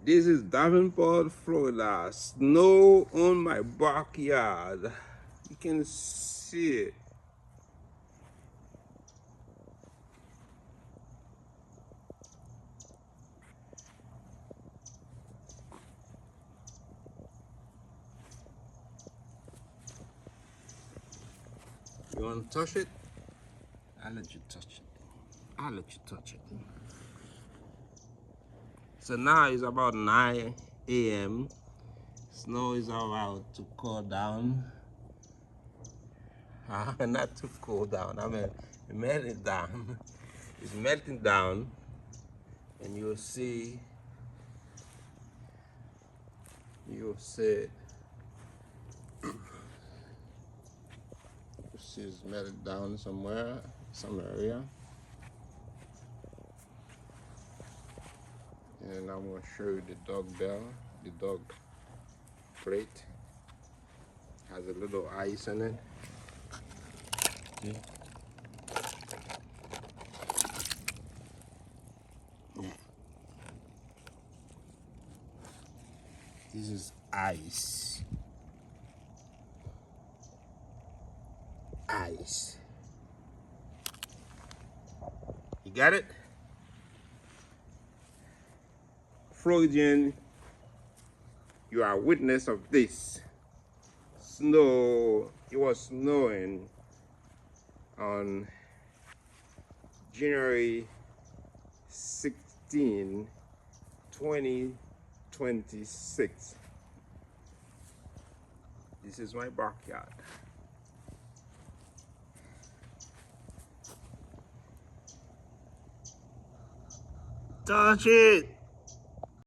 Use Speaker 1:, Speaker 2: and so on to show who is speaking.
Speaker 1: This is Davenport, Florida. Snow on my backyard. You can see it. You want to touch it? I'll let you touch it. I'll let you touch it. So now it's about 9 a.m. Snow is about to cool down. Not to cool down, I mean melting down. It's melting down, and you'll see it's melted down somewhere, some area. And I'm gonna show you the dog bell, the dog crate. Has a little ice in it. See? Yeah. This is ice. Ice. You got it? Freudian, you are a witness of this. Snow, it was snowing on January 16, 2026. This is my backyard. Touch it!